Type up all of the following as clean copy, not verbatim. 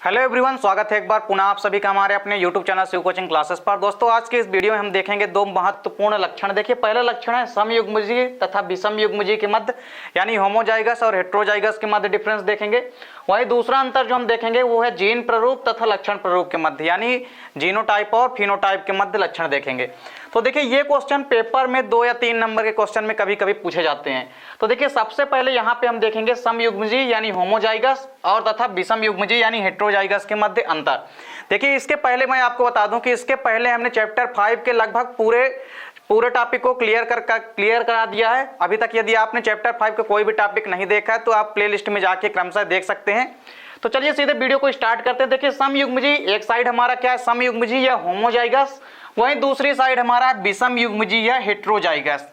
Hello everyone, स्वागत है एक बार पुनः आप सभी का हमारे अपने YouTube channel Shiv coaching classes पर। दोस्तों आज के इस वीडियो में हम देखेंगे दो महत्वपूर्ण लक्षण। देखिए पहला लक्षण है समयुग्मजीय तथा विषमयुग्मजीय के मध्य यानी होमोजाइगस और हेट्रोजाइगस के मध्य डिफरेंस देखेंगे। वहीं दूसरा अंतर जो हम देखेंगे वो है जीन प्ररूप तथा लक्षण प्ररूप के मध्य यानी जीनोटाइप और फिनोटाइप के मध्य लक्षण देखेंगे। तो देखिए ये क्वेश्चन पेपर में 2 या 3 नंबर के क्वेश्चन में कभी कभी पूछे जाते हैं। तो देखिए सबसे पहले यहाँ पे हम देखेंगे समयुग्मजीय यानी होमोजाइगस और तथा विषमयुग्मजीय यानी हेट्रोजाइगस के मध्य अंतर। देखिए इसके पहले मैं आपको बता दूं कि इसके पहले हमने चैप्टर 5 के लगभग पूरे टॉपिक को क्लियर करा दिया है। अभी तक यदि आपने चैप्टर 5 का कोई भी टॉपिक नहीं देखा है तो आप प्लेलिस्ट में जाके क्रमशः देख सकते हैं। तो चलिए सीधे वीडियो को स्टार्ट करते हैं। देखिए समयुग्मजीय एक साइड हमारा क्या है, समयुग्मजीय या होमोजाइगस, वहीं दूसरी साइड हमारा विषमयुग्मजीय या हेट्रोजाइगस।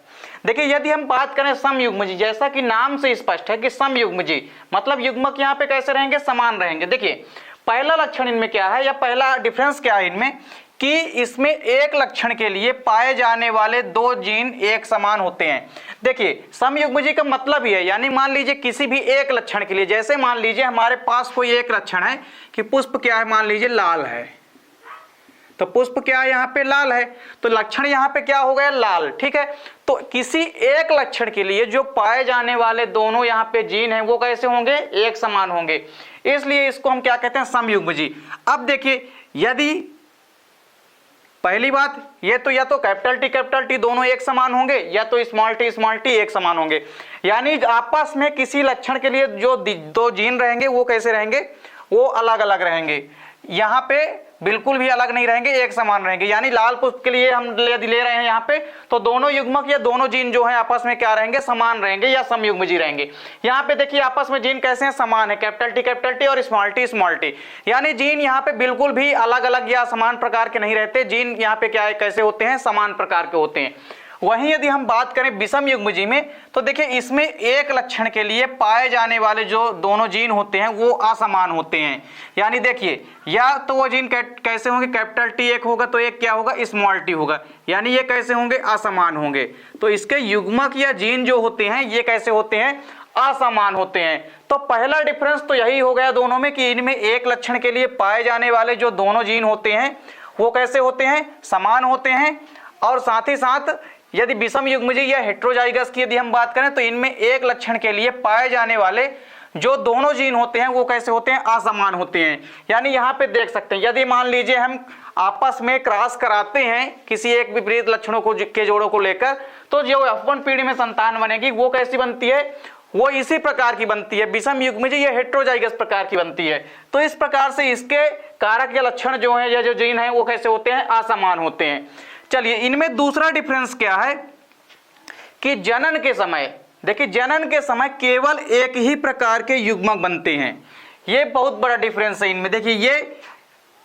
देखिए यदि हम बात करें समयुग्मजीय, जैसा कि नाम से स्पष्ट है कि समयुग्मजीय मतलब युग्मक यहाँ पे कैसे रहेंगे, समान रहेंगे। देखिए पहला लक्षण इनमें क्या है या पहला डिफरेंस क्या है इनमें कि इसमें एक लक्षण के लिए पाए जाने वाले 2 जीन एक समान होते हैं। देखिए समयुग्मजीय का मतलब ही है यानी मान लीजिए किसी भी एक लक्षण के लिए, जैसे मान लीजिए हमारे पास कोई एक लक्षण है कि पुष्प क्या है, मान लीजिए लाल है, तो पुष्प क्या है यहाँ पे लाल है, तो लक्षण यहाँ पे क्या हो गया, लाल। ठीक है, तो किसी एक लक्षण के लिए जो पाए जाने वाले दोनों यहाँ पे जीन हैं वो कैसे होंगे, एक समान होंगे, इसलिए इसको हम क्या कहते हैं, समयुग्मजीय। अब देखिए यदि पहली बात ये तो या तो कैपिटल टी दोनों एक समान होंगे या तो स्मॉल टी एक समान होंगे, यानी आपस में किसी लक्षण के लिए जो 2 जीन रहेंगे वो कैसे रहेंगे, वो अलग अलग रहेंगे। यहाँ पे बिल्कुल भी अलग नहीं रहेंगे, एक समान रहेंगे। यानी लाल पुष्प के लिए हम ले रहे हैं यहाँ पे, तो दोनों युग्मक या दोनों जीन जो है आपस में क्या रहेंगे, समान रहेंगे या समयुग्मजीय रहेंगे। यहाँ पे देखिए आपस में जीन कैसे हैं, समान है, कैपिटल टी और स्मॉल टी, यानी जीन यहाँ पे बिल्कुल भी अलग अलग या समान प्रकार के नहीं रहते। जीन यहाँ पे क्या है, कैसे होते हैं, समान प्रकार के होते हैं। वहीं यदि हम बात करें विषमयुग्मजीय में, तो देखिए इसमें एक लक्षण के लिए पाए जाने वाले जो दोनों जीन होते हैं वो असमान होते हैं। यानी देखिए या तो वो जीन कैसे होंगे, कैपिटल टी एक होगा तो एक क्या होगा, स्मॉल टी होगा, यानी ये कैसे होंगे, असमान होंगे। तो इसके युग्मक या जीन जो होते हैं ये कैसे होते हैं, असमान होते हैं। तो पहला डिफरेंस तो यही हो गया दोनों में कि इनमें एक लक्षण के लिए पाए जाने वाले जो दोनों जीन होते हैं वो कैसे होते हैं, समान होते हैं। और साथ ही साथ यदि विषमयुग्मजीय या हेट्रोजाइगस की यदि हम बात करें तो इनमें एक लक्षण के लिए पाए जाने वाले जो दोनों जीन होते हैं वो कैसे होते हैं, असमान होते हैं। यानी यहाँ पे देख सकते हैं यदि मान लीजिए हम आपस में क्रॉस कराते हैं किसी एक विपरीत लक्षणों को के जोड़ों को लेकर, तो जो F1 पीढ़ी में संतान बनेगी वो कैसी बनती है, वो इसी प्रकार की बनती है, विषमयुग्मजीय या हेट्रोजाइगस प्रकार की बनती है। तो इस प्रकार से इसके कारक या लक्षण जो है या जो जीन है वो कैसे होते हैं, असमान होते हैं। चलिए इनमें दूसरा डिफरेंस क्या है कि जनन के समय, देखिए जनन के समय केवल एक ही प्रकार के युग्मक बनते हैं। ये बहुत बड़ा डिफरेंस है इनमें। देखिए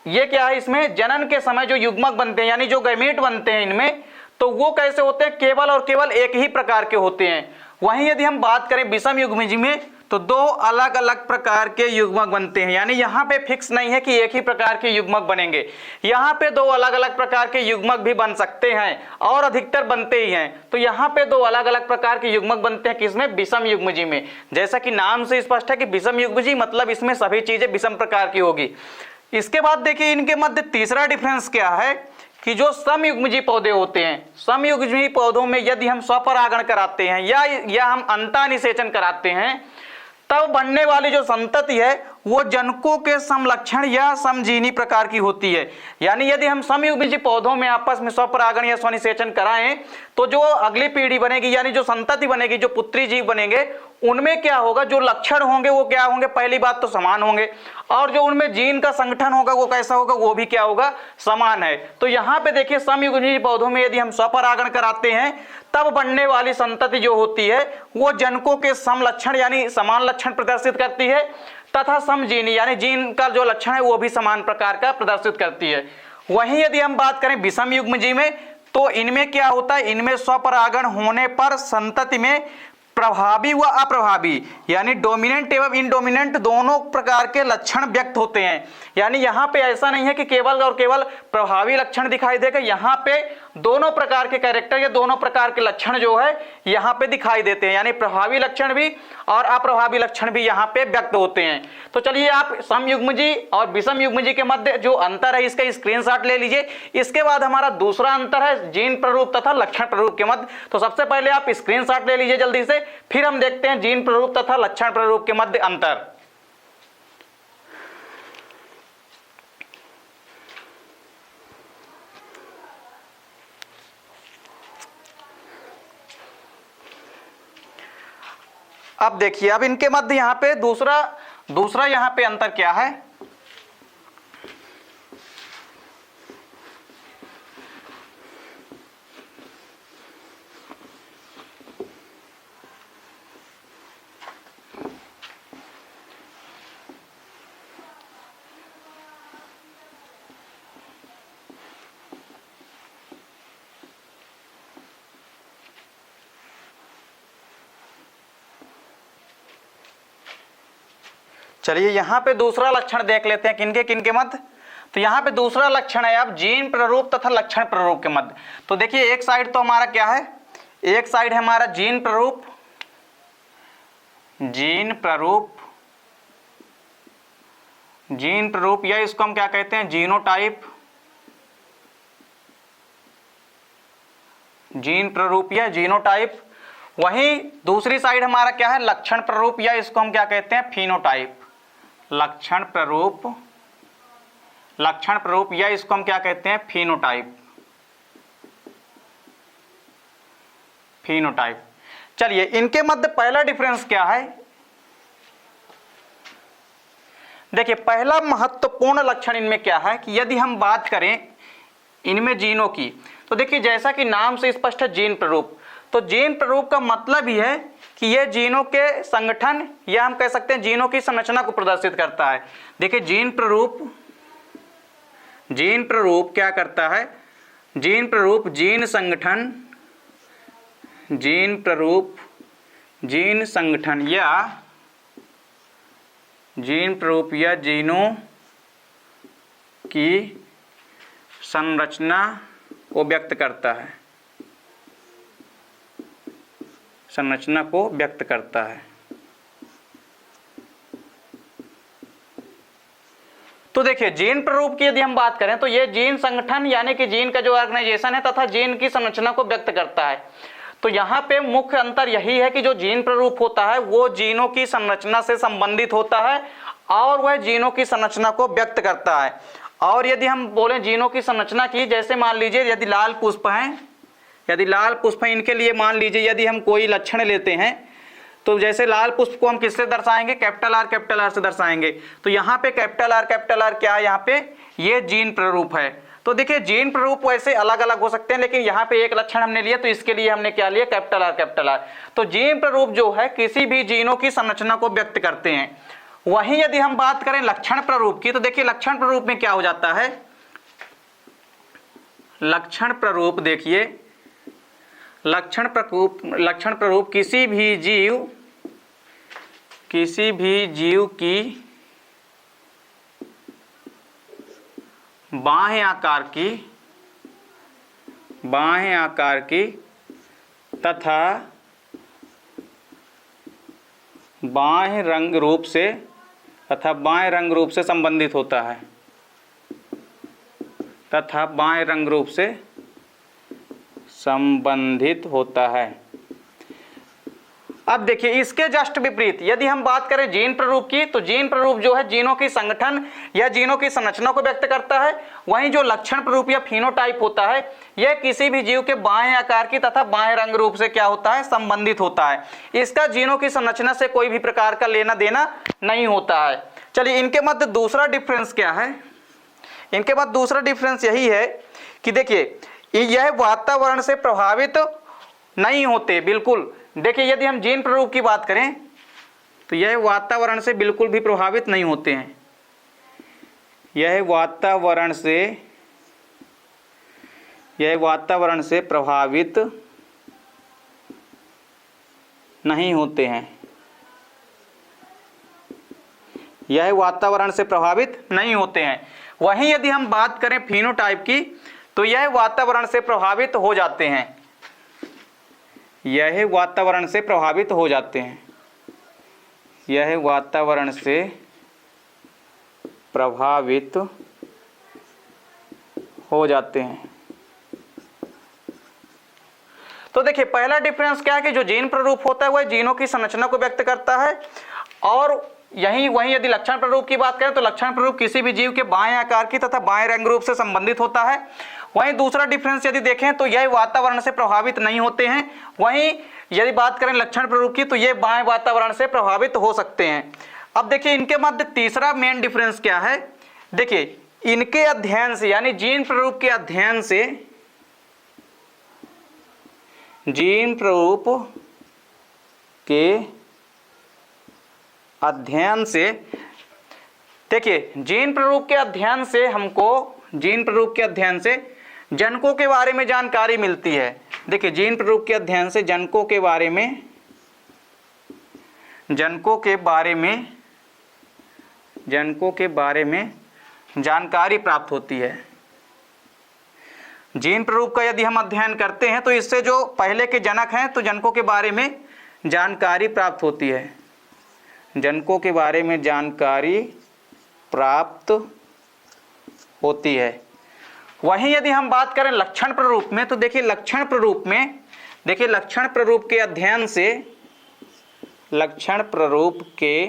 ये क्या है, इसमें जनन के समय जो युग्मक बनते हैं यानी जो गैमीट बनते हैं इनमें, तो वो कैसे होते हैं, केवल और केवल एक ही प्रकार के होते हैं। वहीं यदि हम बात करें विषमयुग्मजीय में तो 2 अलग अलग प्रकार के युग्मक बनते हैं। यानी यहाँ पे फिक्स नहीं है कि एक ही प्रकार के युग्मक बनेंगे, यहाँ पे 2 अलग अलग प्रकार के युग्मक भी बन सकते हैं और अधिकतर बनते ही हैं। तो यहाँ पे 2 अलग अलग प्रकार के युग्मक बनते हैं किसमें, विषमयुग्मजीय में। जैसा कि नाम से स्पष्ट है कि विषमयुग्मजीय मतलब इसमें सभी चीजें विषम प्रकार की होगी। इसके बाद देखिए इनके मध्य तीसरा डिफरेंस क्या है कि जो समयुग्मजीय पौधे होते हैं, समयुग्मजीय पौधों में यदि हम स्वपरागण कराते हैं या हम अंतानिषेचन कराते हैं तब बनने वाली जो संतति है वो जनकों के समलक्षण या समजीनी प्रकार की होती है। यानी यदि हम समयुग्मजीय पौधों में आपस में स्वपरागण या स्वनिषेचन कराएं तो जो अगली पीढ़ी बनेगी यानी जो संतति बनेगी, जो पुत्री जीव बनेंगे, उनमें क्या होगा, जो लक्षण होंगे वो क्या होंगे, पहली बात तो समान होंगे, और जो उनमें जीन का संगठन होगा वो कैसा होगा, वो भी क्या होगा, समान है। तो यहाँ पे देखिए समयुग्मजीय पौधों में यदि हम स्वपरागण कराते हैं तब बनने वाली संतति जो होती है वो जनकों के समलक्षण यानी समान लक्षण प्रदर्शित करती है तथा समजीनी यानी जीन का जो लक्षण है वो भी समान प्रकार का प्रदर्शित करती है। वहीं यदि हम बात करें विषमयुग्मजीय में तो इनमें क्या होता है, इनमें स्वपरागण होने पर संतति में प्रभावी व अप्रभावी यानी डोमिनेंट एवं इनडोमिनेंट दोनों प्रकार के लक्षण व्यक्त होते हैं। यानी यहाँ पे ऐसा नहीं है कि केवल और केवल प्रभावी लक्षण दिखाई देगा, यहाँ पे दोनों प्रकार के कैरेक्टर या दोनों प्रकार के लक्षण जो है यहाँ पे दिखाई देते हैं, यानी प्रभावी लक्षण भी और अप्रभावी लक्षण भी यहाँ पे व्यक्त होते हैं। तो चलिए आप समयुग्मजी और विषम युग्मजी के मध्य जो अंतर है इसका स्क्रीनशॉट ले लीजिए। इसके बाद हमारा दूसरा अंतर है जीन प्ररूप तथा लक्षण प्ररूप के मध्य। तो सबसे पहले आप स्क्रीनशॉट ले लीजिए जल्दी से, फिर हम देखते हैं जीन प्ररूप तथा लक्षण प्ररूप के मध्य अंतर। अब देखिए, अब इनके मध्य यहाँ पे दूसरा यहाँ पे अंतर क्या है। चलिए यहाँ पे दूसरा लक्षण देख लेते हैं किनके किनके मध्य। तो यहाँ पे दूसरा लक्षण है अब जीन प्ररूप तथा लक्षण प्ररूप के मध्य। तो देखिए एक साइड तो हमारा क्या है, एक साइड है हमारा जीन प्ररूप, जीन प्ररूप या इसको हम क्या कहते हैं जीनोटाइप, जीन प्ररूप या जीनोटाइप। वहीं दूसरी साइड हमारा क्या है लक्षण प्ररूप या इसको हम क्या कहते हैं फिनोटाइप, लक्षण प्ररूप या इसको हम क्या कहते हैं फिनोटाइप। चलिए इनके मध्य पहला डिफरेंस क्या है। देखिए पहला महत्वपूर्ण लक्षण इनमें क्या है कि यदि हम बात करें इनमें जीनों की, तो देखिए जैसा कि नाम से स्पष्ट है जीन प्ररूप, तो जीन प्ररूप का मतलब ही है कि यह जीनों के संगठन या हम कह सकते हैं जीनों की संरचना को प्रदर्शित करता है। देखिए जीन प्ररूप क्या करता है, जीन प्ररूप जीन संगठन, जीन प्ररूप जीन संगठन या जीन प्ररूप या जीनों की संरचना को व्यक्त करता है, संरचना को व्यक्त करता है। तो देखिए जीन प्ररूप की यदि हम बात करें तो यह जीन संगठन यानी कि जीन का जो ऑर्गेनाइजेशन है तथा जीन की संरचना को व्यक्त करता है। तो यहाँ पे मुख्य अंतर यही है कि जो जीन प्ररूप होता है वो जीनों की संरचना से संबंधित होता है और वह जीनों की संरचना को व्यक्त करता है। और यदि हम बोलें जीनों की संरचना की, जैसे मान लीजिए यदि लाल पुष्प हैं, इनके लिए मान लीजिए यदि हम कोई लक्षण लेते हैं तो जैसे लाल पुष्प को हम किससे दर्शाएंगे, कैपिटल आर से दर्शाएंगे। तो यहाँ पे कैपिटल आर क्या है, यहाँ पे ये जीन प्ररूप है। तो देखिए जीन प्ररूप वैसे अलग अलग हो सकते हैं, लेकिन यहाँ पे एक लक्षण हमने लिया तो इसके लिए हमने क्या लिया कैपिटल आर। तो जीन प्ररूप जो है किसी भी जीनों की संरचना को व्यक्त करते हैं। वहीं यदि हम बात करें लक्षण प्ररूप की, तो देखिए लक्षण प्ररूप में क्या हो जाता है, लक्षण प्ररूप देखिए लक्षण प्ररूप किसी भी जीव की बाह्य आकार की तथा बाह्य रंग रूप से संबंधित होता है, अब देखिए इसके जस्ट विपरीत यदि हम बात करें जीन प्ररूप की, तो जीन प्ररूप जो है जीनों की संगठन या जीनों की संरचना को व्यक्त करता है। वहीं जो लक्षण प्ररूप या फिनोटाइप होता है यह किसी भी जीव के बाह्य आकार की तथा बाह्य रंग रूप से क्या होता है, संबंधित होता है। इसका जीनों की संरचना से कोई भी प्रकार का लेना देना नहीं होता है। चलिए इनके मध्य दूसरा डिफरेंस क्या है, इनके बाद दूसरा डिफरेंस यही है कि देखिए यह वातावरण से प्रभावित नहीं होते बिल्कुल। देखिए यदि हम जीन प्ररूप की बात करें तो यह वातावरण से बिल्कुल भी प्रभावित नहीं होते हैं, यह वातावरण से प्रभावित नहीं होते हैं, यह वातावरण से प्रभावित नहीं होते हैं। वहीं यदि हम बात करें फिनोटाइप की, तो यह वातावरण से प्रभावित हो जाते हैं, यह वातावरण से प्रभावित हो जाते हैं, यह वातावरण से प्रभावित हो जाते हैं। तो देखिए पहला डिफरेंस क्या है कि जो जीन प्ररूप होता है वह जीनों की संरचना को व्यक्त करता है, और वहीं यदि लक्षण प्ररूप की बात करें तो लक्षण प्ररूप किसी भी जीव के बाएं आकार की तथा बाएं रंग रूप से संबंधित होता है। वहीं दूसरा डिफरेंस यदि देखें तो यह वातावरण से प्रभावित नहीं होते हैं। वहीं यदि बात करें लक्षण प्ररूप की तो ये बाएं वातावरण से प्रभावित हो सकते हैं। अब देखिए इनके मध्य तीसरा मेन डिफरेंस क्या है, देखिए इनके अध्ययन से यानी जीन प्ररूप के अध्ययन से, जीन प्ररूप के अध्ययन से, देखिए जीन प्ररूप के अध्ययन से हमको, जीन प्ररूप के अध्ययन से जनकों के बारे में जानकारी मिलती है। देखिए जीन प्ररूप के अध्ययन से जनकों के बारे में, जनकों के बारे में जानकारी प्राप्त होती है। जीन प्ररूप का यदि हम अध्ययन करते हैं तो इससे जो पहले के जनक हैं तो जनकों के बारे में जानकारी प्राप्त होती है, जनकों के बारे में जानकारी प्राप्त होती है। वहीं यदि हम बात करें लक्षण प्ररूप में तो देखिए लक्षण प्ररूप में, देखिए लक्षण प्ररूप के अध्ययन से, लक्षण प्ररूप के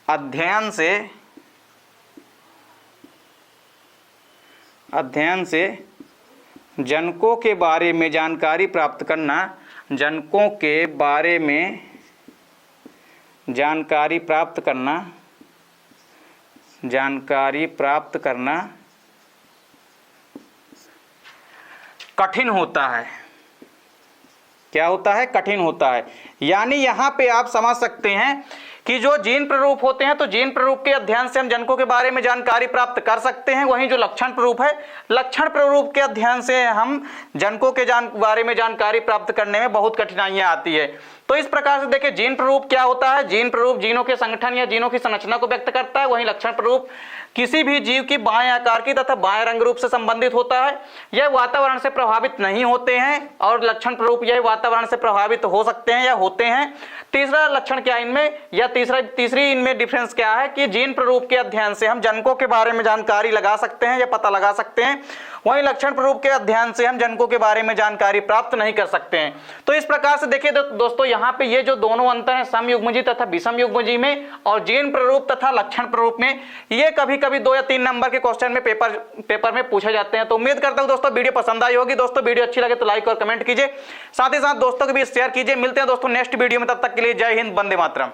अध्ययन से जनकों के बारे में जानकारी प्राप्त करना, जनकों के बारे में जानकारी प्राप्त करना, जानकारी प्राप्त करना कठिन होता है। क्या होता है? कठिन होता है। यानी यहाँ पे आप समझ सकते हैं कि जो जीन प्ररूप होते हैं तो जीन प्ररूप के अध्ययन से हम जनकों के बारे में जानकारी प्राप्त कर सकते हैं। वहीं जो लक्षण प्ररूप है, लक्षण प्ररूप के अध्ययन से हम जनकों के बारे में जानकारी प्राप्त करने में बहुत कठिनाइयां आती है। तो इस प्रकार से देखिए जीन प्ररूप क्या होता है, जीन प्ररूप जीनों के संगठन या जीनों की संरचना को व्यक्त करता है। वहीं लक्षण प्ररूप किसी भी जीव की बाएं आकार की तथा बाएं रंग रूप से संबंधित होता है। यह वातावरण से प्रभावित नहीं होते हैं, और लक्षण प्ररूप यह वातावरण से प्रभावित हो सकते हैं या होते हैं। तीसरा लक्षण क्या इनमें, या तीसरी इनमें डिफरेंस क्या है कि जीन प्ररूप के अध्ययन से हम जनकों के बारे में जानकारी लगा सकते हैं या पता लगा सकते हैं। वहीं लक्षण प्ररूप के अध्ययन से हम जनकों के बारे में जानकारी प्राप्त नहीं कर सकते हैं। तो इस प्रकार से देखिए दोस्तों यहाँ पे ये जो दोनों अंतर हैं समयुग्मजीय तथा विषमयुग्मजीय में और जीन प्ररूप तथा लक्षण प्ररूप में, ये कभी कभी 2 या 3 नंबर के क्वेश्चन में पेपर में पूछे जाते हैं। तो उम्मीद करता हूं दोस्तों वीडियो पसंद आई होगी। दोस्तों वीडियो अच्छी लगे तो लाइक और कमेंट कीजिए, साथ ही साथ दोस्तों को भी शेयर कीजिए। मिलते हैं दोस्तों नेक्स्ट वीडियो में, तब तक के लिए जय हिंद, वंदे मातरम।